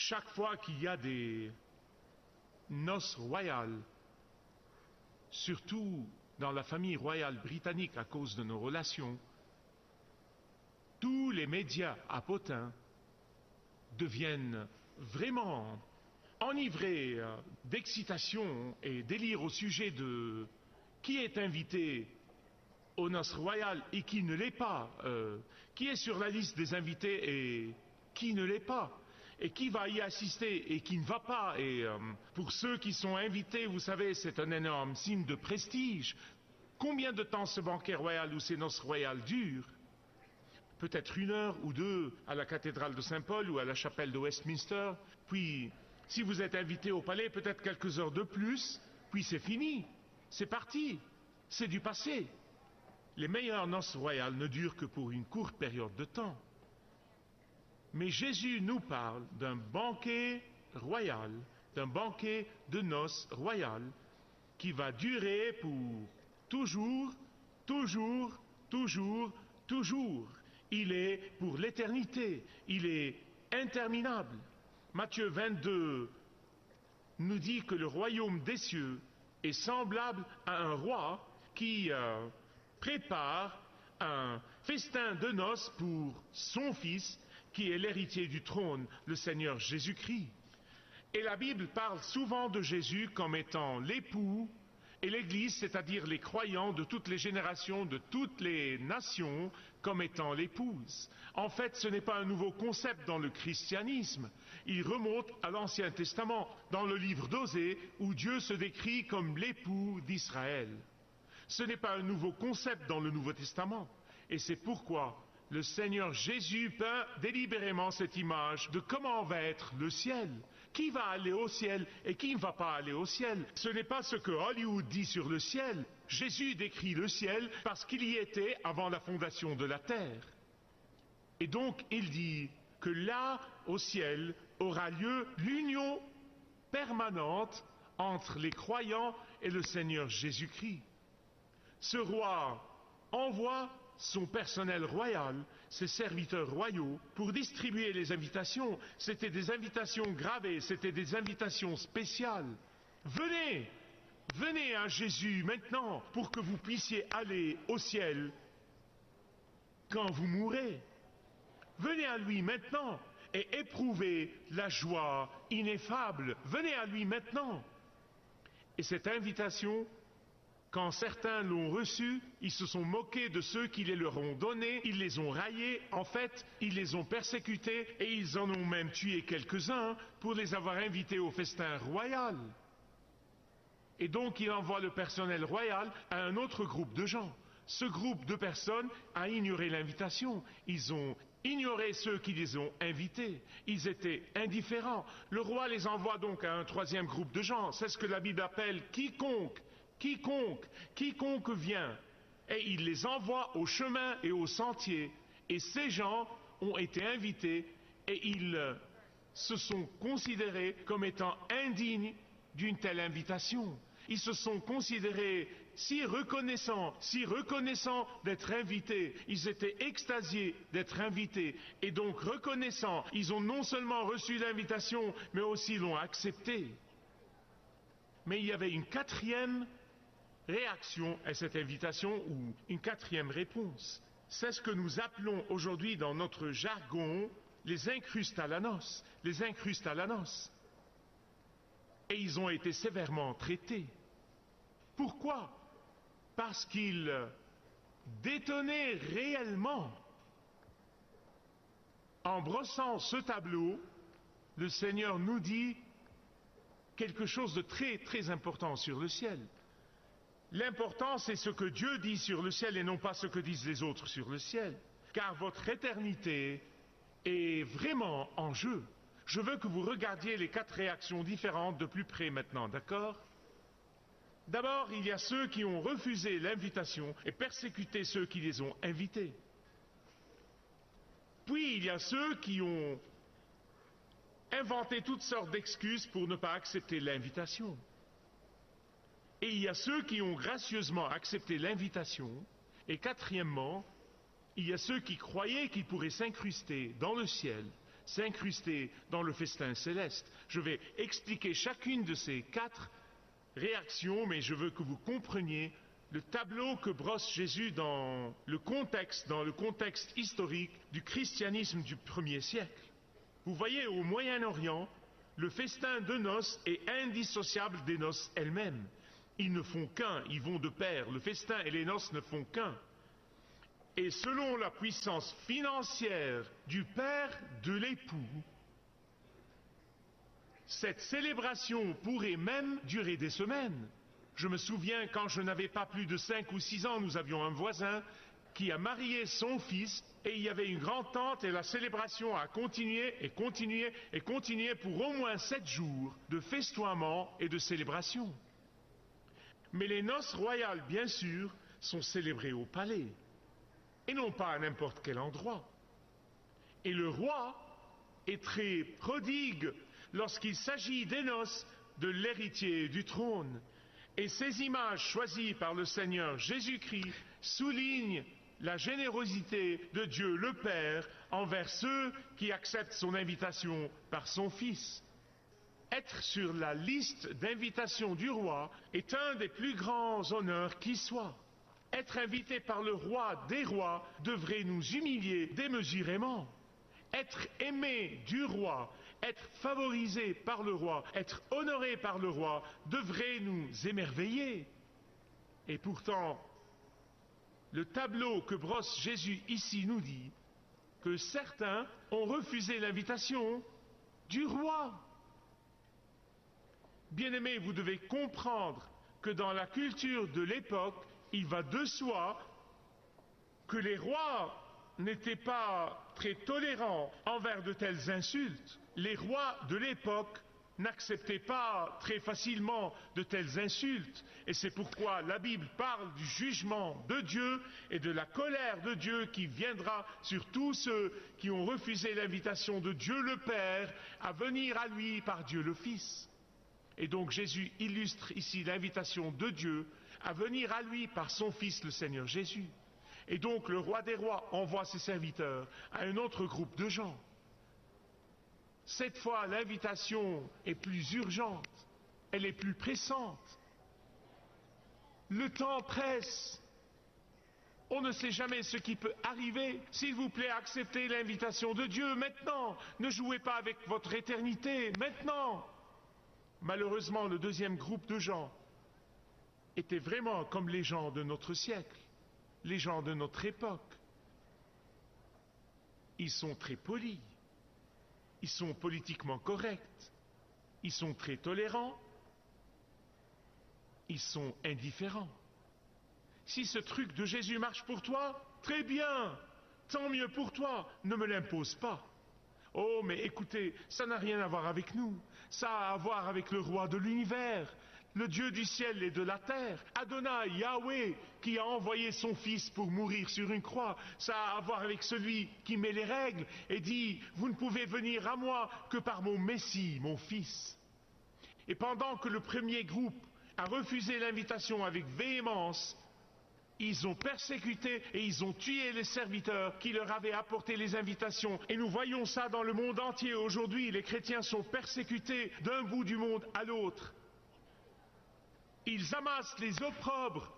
chaque fois qu'il y a des noces royales, surtout dans la famille royale britannique à cause de nos relations, tous les médias à potins deviennent vraiment enivrés d'excitation et délire au sujet de qui est invité aux noces royales et qui ne l'est pas, qui est sur la liste des invités et qui ne l'est pas, et qui va y assister et qui ne va pas. Et pour ceux qui sont invités, vous savez, c'est un énorme signe de prestige. Combien de temps ce banquet royal ou ces noces royales durent? Peut-être 1 heure ou 2 à la cathédrale de Saint-Paul ou à la chapelle de Westminster. Puis, si vous êtes invité au palais, peut-être quelques heures de plus, puis c'est fini, c'est parti, c'est du passé. Les meilleures noces royales ne durent que pour une courte période de temps. Mais Jésus nous parle d'un banquet royal, d'un banquet de noces royales qui va durer pour toujours, toujours, toujours, toujours. Il est pour l'éternité, il est interminable. Matthieu 22 nous dit que le royaume des cieux est semblable à un roi qui prépare un festin de noces pour son fils, qui est l'héritier du trône, le Seigneur Jésus-Christ. Et la Bible parle souvent de Jésus comme étant l'époux, et l'Église, c'est-à-dire les croyants de toutes les générations, de toutes les nations, comme étant l'épouse. En fait, ce n'est pas un nouveau concept dans le christianisme. Il remonte à l'Ancien Testament, dans le livre d'Osée, où Dieu se décrit comme l'époux d'Israël. Ce n'est pas un nouveau concept dans le Nouveau Testament. Et c'est pourquoi le Seigneur Jésus peint délibérément cette image de comment va être le ciel. Qui va aller au ciel et qui ne va pas aller au ciel? Ce n'est pas ce que Hollywood dit sur le ciel. Jésus décrit le ciel parce qu'il y était avant la fondation de la terre. Et donc il dit que là, au ciel, aura lieu l'union permanente entre les croyants et le Seigneur Jésus-Christ. Ce roi envoie son personnel royal, ses serviteurs royaux, pour distribuer les invitations. C'était des invitations gravées, c'était des invitations spéciales. Venez, venez à Jésus maintenant pour que vous puissiez aller au ciel quand vous mourrez. Venez à lui maintenant et éprouvez la joie ineffable. Venez à lui maintenant. Et cette invitation, quand certains l'ont reçue, ils se sont moqués de ceux qui les leur ont donnés, ils les ont raillés, en fait, ils les ont persécutés et ils en ont même tué quelques-uns pour les avoir invités au festin royal. Et donc il envoie le personnel royal à un autre groupe de gens. Ce groupe de personnes a ignoré l'invitation. Ils ont ignoré ceux qui les ont invités. Ils étaient indifférents. Le roi les envoie donc à un troisième groupe de gens. C'est ce que la Bible appelle quiconque. Quiconque vient, et il les envoie au chemin et au sentier, et ces gens ont été invités, et ils se sont considérés comme étant indignes d'une telle invitation. Ils se sont considérés si reconnaissants d'être invités. Ils étaient extasiés d'être invités, et donc reconnaissants. Ils ont non seulement reçu l'invitation, mais aussi l'ont acceptée. Mais il y avait une quatrième réaction à cette invitation, ou une quatrième réponse. C'est ce que nous appelons aujourd'hui dans notre jargon les incrustes à la noce. Les incrustes à la noce. Et ils ont été sévèrement traités. Pourquoi? Parce qu'ils détonnaient réellement. En brossant ce tableau, le Seigneur nous dit quelque chose de très très important sur le ciel. L'important, c'est ce que Dieu dit sur le ciel et non pas ce que disent les autres sur le ciel. Car votre éternité est vraiment en jeu. Je veux que vous regardiez les 4 réactions différentes de plus près maintenant, d'accord? D'abord, il y a ceux qui ont refusé l'invitation et persécuté ceux qui les ont invités. Puis, il y a ceux qui ont inventé toutes sortes d'excuses pour ne pas accepter l'invitation. Et il y a ceux qui ont gracieusement accepté l'invitation. Et quatrièmement, il y a ceux qui croyaient qu'ils pourraient s'incruster dans le ciel s'incruster dans le festin céleste. Je vais expliquer chacune de ces 4 réactions, mais je veux que vous compreniez le tableau que brosse Jésus dans le contexte historique du christianisme du 1er siècle. Vous voyez, au Moyen-Orient, le festin de noces est indissociable des noces elles-mêmes. Ils ne font qu'un, ils vont de pair. Le festin et les noces ne font qu'un. Et selon la puissance financière du père de l'époux, cette célébration pourrait même durer des semaines. Je me souviens, quand je n'avais pas plus de 5 ou 6 ans, nous avions un voisin qui a marié son fils, et il y avait une grande-tante, et la célébration a continué et continué et continué pour au moins 7 jours de festoiement et de célébration. Mais les noces royales, bien sûr, sont célébrées au palais, et non pas à n'importe quel endroit. Et le roi est très prodigue lorsqu'il s'agit des noces de l'héritier du trône. Et ces images choisies par le Seigneur Jésus-Christ soulignent la générosité de Dieu le Père envers ceux qui acceptent son invitation par son Fils. Être sur la liste d'invitation du roi est un des plus grands honneurs qui soit. Être invité par le roi des rois devrait nous humilier démesurément. Être aimé du roi, être favorisé par le roi, être honoré par le roi devrait nous émerveiller. Et pourtant, le tableau que brosse Jésus ici nous dit que certains ont refusé l'invitation du roi. Bien-aimés, vous devez comprendre que dans la culture de l'époque, il va de soi que les rois n'étaient pas très tolérants envers de telles insultes. Les rois de l'époque n'acceptaient pas très facilement de telles insultes. Et c'est pourquoi la Bible parle du jugement de Dieu et de la colère de Dieu qui viendra sur tous ceux qui ont refusé l'invitation de Dieu le Père à venir à lui par Dieu le Fils. Et donc Jésus illustre ici l'invitation de Dieu à venir à lui par son Fils le Seigneur Jésus. Et donc le roi des rois envoie ses serviteurs à un autre groupe de gens. Cette fois, l'invitation est plus urgente, elle est plus pressante. Le temps presse. On ne sait jamais ce qui peut arriver. S'il vous plaît, acceptez l'invitation de Dieu maintenant. Ne jouez pas avec votre éternité maintenant. Malheureusement, le deuxième groupe de gens était vraiment comme les gens de notre siècle, les gens de notre époque. Ils sont très polis, ils sont politiquement corrects, ils sont très tolérants, ils sont indifférents. Si ce truc de Jésus marche pour toi, très bien, tant mieux pour toi, ne me l'impose pas. Oh, mais écoutez, ça n'a rien à voir avec nous, ça a à voir avec le roi de l'univers, le Dieu du ciel et de la terre, Adonai, Yahweh, qui a envoyé son Fils pour mourir sur une croix. Ça a à voir avec celui qui met les règles et dit, vous ne pouvez venir à moi que par mon Messie, mon Fils. Et pendant que le premier groupe a refusé l'invitation avec véhémence, ils ont persécuté et ils ont tué les serviteurs qui leur avaient apporté les invitations. Et nous voyons ça dans le monde entier aujourd'hui. Les chrétiens sont persécutés d'un bout du monde à l'autre. Ils amassent les opprobres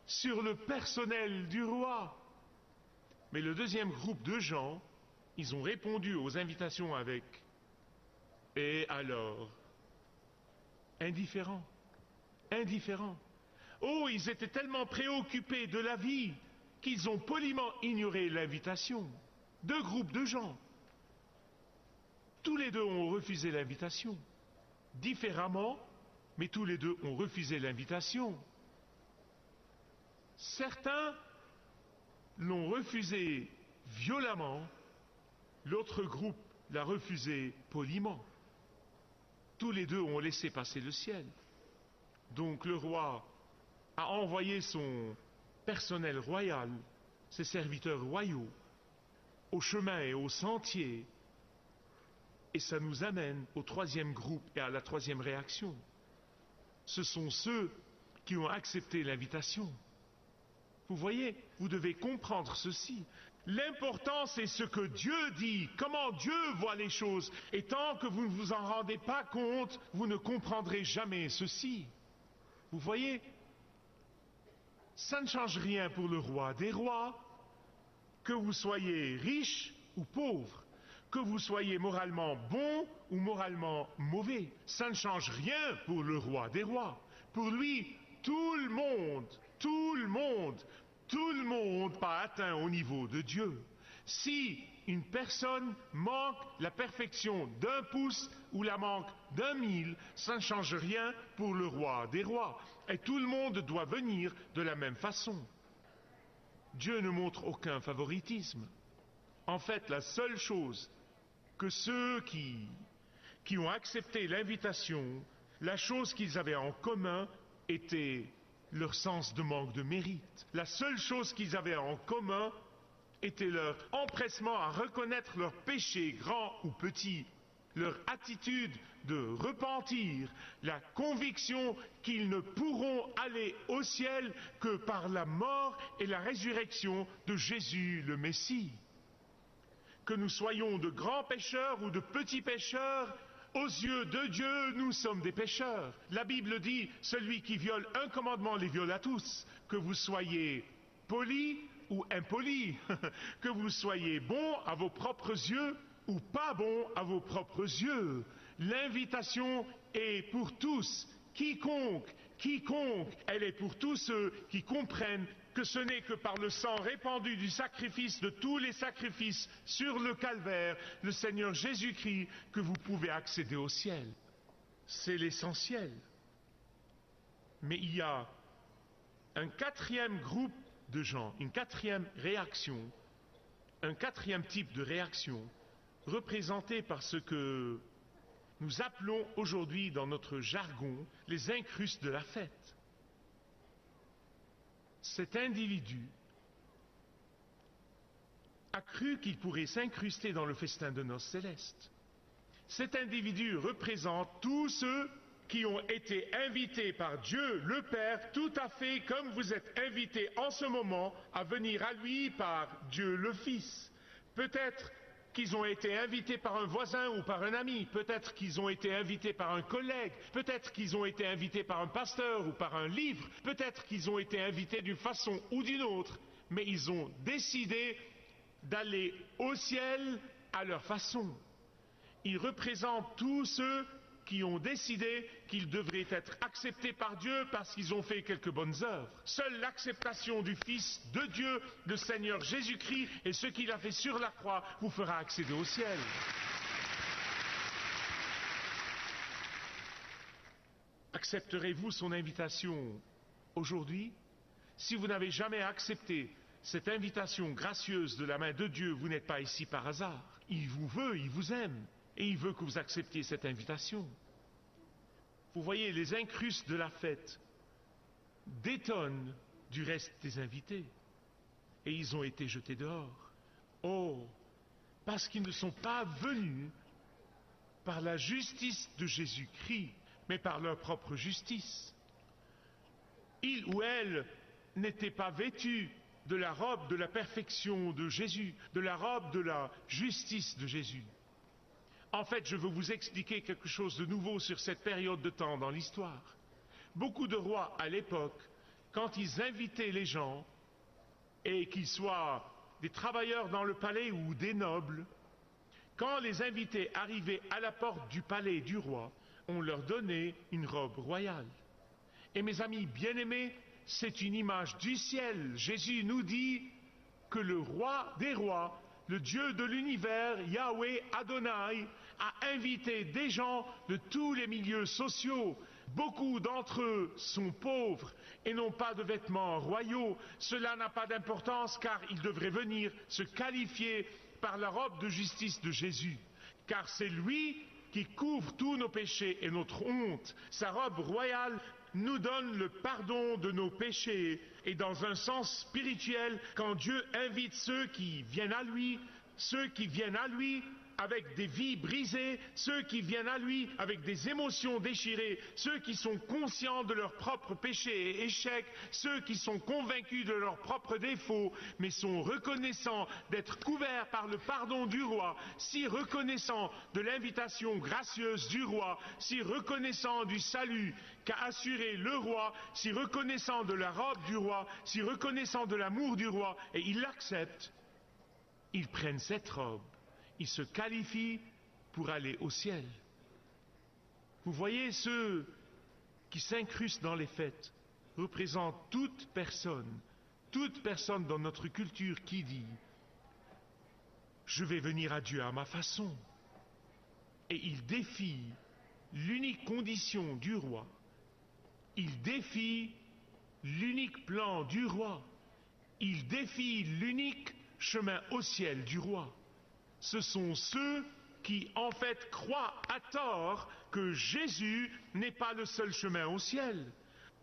sur le personnel du roi. Mais le deuxième groupe de gens, ils ont répondu aux invitations avec « Et alors ?» Indifférents. Indifférents. Oh, ils étaient tellement préoccupés de la vie qu'ils ont poliment ignoré l'invitation. 2 groupes de gens. Tous les 2 ont refusé l'invitation. Différemment, mais tous les 2 ont refusé l'invitation. Certains l'ont refusé violemment, l'autre groupe l'a refusé poliment. Tous les 2 ont laissé passer le ciel. Donc le roi a envoyé son personnel royal, ses serviteurs royaux, au chemin et au sentier. Et ça nous amène au 3e groupe et à la 3e réaction. Ce sont ceux qui ont accepté l'invitation. Vous voyez, vous devez comprendre ceci. L'important, c'est ce que Dieu dit, comment Dieu voit les choses. Et tant que vous ne vous en rendez pas compte, vous ne comprendrez jamais ceci. Vous voyez, ça ne change rien pour le roi des rois, que vous soyez riche ou pauvre, que vous soyez moralement bon ou moralement mauvais. Ça ne change rien pour le roi des rois. Pour lui, tout le monde pas atteint au niveau de Dieu. Si une personne manque la perfection d'un pouce ou la manque d'un mille, ça ne change rien pour le roi des rois. Et tout le monde doit venir de la même façon. Dieu ne montre aucun favoritisme. En fait, la seule chose que ceux qui ont accepté l'invitation, la chose qu'ils avaient en commun était leur sens de manque de mérite. La seule chose qu'ils avaient en commun était leur empressement à reconnaître leurs péchés, grands ou petits, leur attitude de repentir, la conviction qu'ils ne pourront aller au ciel que par la mort et la résurrection de Jésus le Messie. Que nous soyons de grands pécheurs ou de petits pécheurs, aux yeux de Dieu, nous sommes des pécheurs. La Bible dit, celui qui viole un commandement les viole à tous. Que vous soyez poli ou impoli, que vous soyez bon à vos propres yeux ou pas bon à vos propres yeux. L'invitation est pour tous, quiconque, elle est pour tous ceux qui comprennent que ce n'est que par le sang répandu du sacrifice de tous les sacrifices sur le calvaire, le Seigneur Jésus-Christ, que vous pouvez accéder au ciel. C'est l'essentiel. Mais il y a un quatrième groupe de gens, une quatrième réaction, un quatrième type de réaction, représenté par ce que nous appelons aujourd'hui dans notre jargon les incrustes de la fête. Cet individu a cru qu'il pourrait s'incruster dans le festin de noces célestes. Cet individu représente tous ceux qui ont été invités par Dieu le Père, tout à fait comme vous êtes invités en ce moment à venir à lui par Dieu le Fils. Peut-être qu'ils ont été invités par un voisin ou par un ami, peut-être qu'ils ont été invités par un collègue, peut-être qu'ils ont été invités par un pasteur ou par un livre, peut-être qu'ils ont été invités d'une façon ou d'une autre, mais ils ont décidé d'aller au ciel à leur façon. Ils représentent tous ceux qui ont décidé qu'ils devraient être acceptés par Dieu parce qu'ils ont fait quelques bonnes œuvres. Seule l'acceptation du Fils de Dieu, le Seigneur Jésus-Christ, et ce qu'il a fait sur la croix, vous fera accéder au ciel. Accepterez-vous son invitation aujourd'hui? Si vous n'avez jamais accepté cette invitation gracieuse de la main de Dieu, vous n'êtes pas ici par hasard. Il vous veut, il vous aime. Et il veut que vous acceptiez cette invitation. Vous voyez, les incrustes de la fête détonnent du reste des invités. Et ils ont été jetés dehors. Oh, parce qu'ils ne sont pas venus par la justice de Jésus-Christ, mais par leur propre justice. Ils ou elles n'étaient pas vêtus de la robe de la perfection de Jésus, de la robe de la justice de Jésus. En fait, je veux vous expliquer quelque chose de nouveau sur cette période de temps dans l'histoire. Beaucoup de rois à l'époque, quand ils invitaient les gens, et qu'ils soient des travailleurs dans le palais ou des nobles, quand les invités arrivaient à la porte du palais du roi, on leur donnait une robe royale. Et mes amis bien-aimés, c'est une image du ciel. Jésus nous dit que le roi des rois, le Dieu de l'univers, Yahweh Adonai, a invité des gens de tous les milieux sociaux. Beaucoup d'entre eux sont pauvres et n'ont pas de vêtements royaux. Cela n'a pas d'importance car ils devraient venir se qualifier par la robe de justice de Jésus. Car c'est lui qui couvre tous nos péchés et notre honte. Sa robe royale nous donne le pardon de nos péchés. Et dans un sens spirituel, quand Dieu invite ceux qui viennent à lui avec des vies brisées, ceux qui viennent à lui avec des émotions déchirées, ceux qui sont conscients de leurs propres péchés et échecs, ceux qui sont convaincus de leurs propres défauts, mais sont reconnaissants d'être couverts par le pardon du roi, si reconnaissants de l'invitation gracieuse du roi, si reconnaissants du salut qu'a assuré le roi, si reconnaissants de la robe du roi, si reconnaissants de l'amour du roi, et ils l'acceptent. Ils prennent cette robe, ils se qualifient pour aller au ciel. Vous voyez, ceux qui s'incrustent dans les fêtes représentent toute personne dans notre culture qui dit « Je vais venir à Dieu à ma façon ». Et ils défient l'unique condition du roi, ils défient l'unique plan du roi, ils défient l'unique chemin au ciel du roi. Ce sont ceux qui, en fait, croient à tort que Jésus n'est pas le seul chemin au ciel.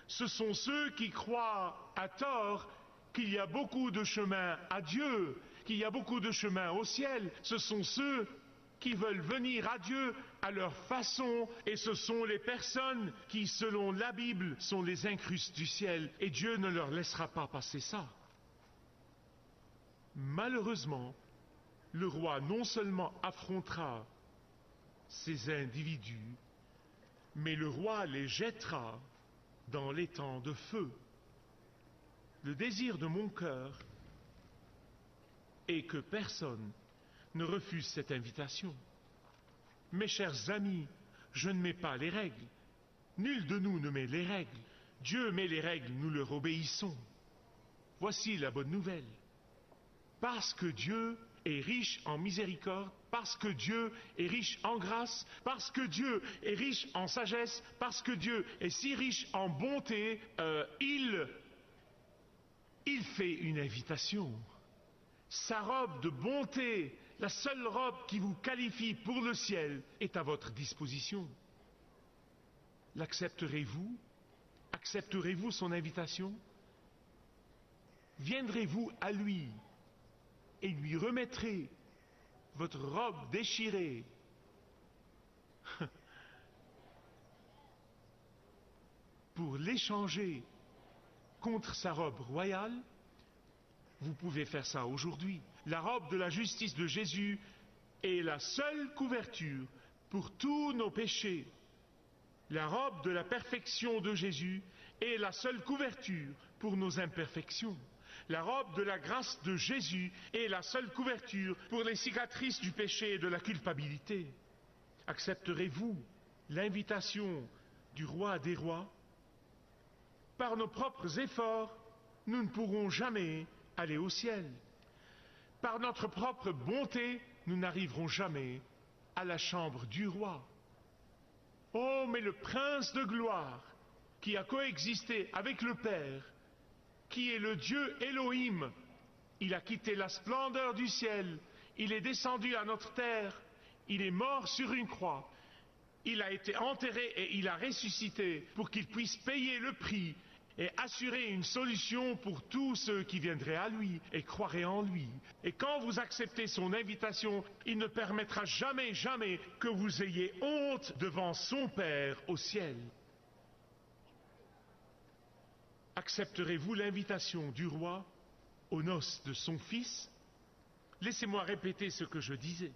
Ce sont ceux qui croient à tort qu'il y a beaucoup de chemins à Dieu, qu'il y a beaucoup de chemins au ciel. Ce sont ceux qui veulent venir à Dieu à leur façon, et ce sont les personnes qui, selon la Bible, sont les incrustes du ciel, et Dieu ne leur laissera pas passer ça. Malheureusement, le roi non seulement affrontera ces individus, mais le roi les jettera dans l'étang de feu. Le désir de mon cœur est que personne ne refuse cette invitation. Mes chers amis, je ne mets pas les règles. Nul de nous ne met les règles. Dieu met les règles, nous leur obéissons. Voici la bonne nouvelle. Parce que Dieu est riche en miséricorde, parce que Dieu est riche en grâce, parce que Dieu est riche en sagesse, parce que Dieu est si riche en bonté, il fait une invitation. Sa robe de bonté, la seule robe qui vous qualifie pour le ciel, est à votre disposition. L'accepterez-vous? Accepterez-vous son invitation? Viendrez-vous à lui et lui remettrez votre robe déchirée pour l'échanger contre sa robe royale? Vous pouvez faire ça aujourd'hui. La robe de la justice de Jésus est la seule couverture pour tous nos péchés. La robe de la perfection de Jésus est la seule couverture pour nos imperfections. La robe de la grâce de Jésus est la seule couverture pour les cicatrices du péché et de la culpabilité. Accepterez-vous l'invitation du roi des rois? Par nos propres efforts, nous ne pourrons jamais aller au ciel. Par notre propre bonté, nous n'arriverons jamais à la chambre du roi. Oh, mais le prince de gloire, qui a coexisté avec le Père, qui est le Dieu Elohim, il a quitté la splendeur du ciel, il est descendu à notre terre, il est mort sur une croix, il a été enterré et il a ressuscité pour qu'il puisse payer le prix et assurer une solution pour tous ceux qui viendraient à lui et croiraient en lui. Et quand vous acceptez son invitation, il ne permettra jamais, jamais que vous ayez honte devant son Père au ciel. Accepterez-vous l'invitation du roi aux noces de son fils? Laissez-moi répéter ce que je disais.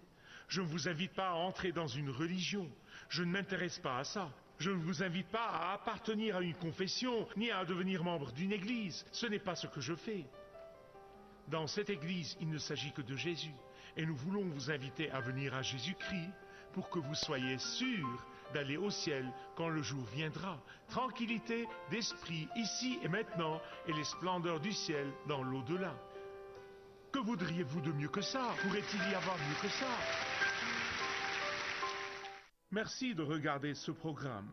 Je ne vous invite pas à entrer dans une religion. Je ne m'intéresse pas à ça. Je ne vous invite pas à appartenir à une confession, ni à devenir membre d'une église. Ce n'est pas ce que je fais. Dans cette église, il ne s'agit que de Jésus. Et nous voulons vous inviter à venir à Jésus-Christ pour que vous soyez sûrs d'aller au ciel quand le jour viendra. Tranquillité d'esprit ici et maintenant et les splendeurs du ciel dans l'au-delà. Que voudriez-vous de mieux que ça? Pourrait-il y avoir mieux que ça? Merci de regarder ce programme.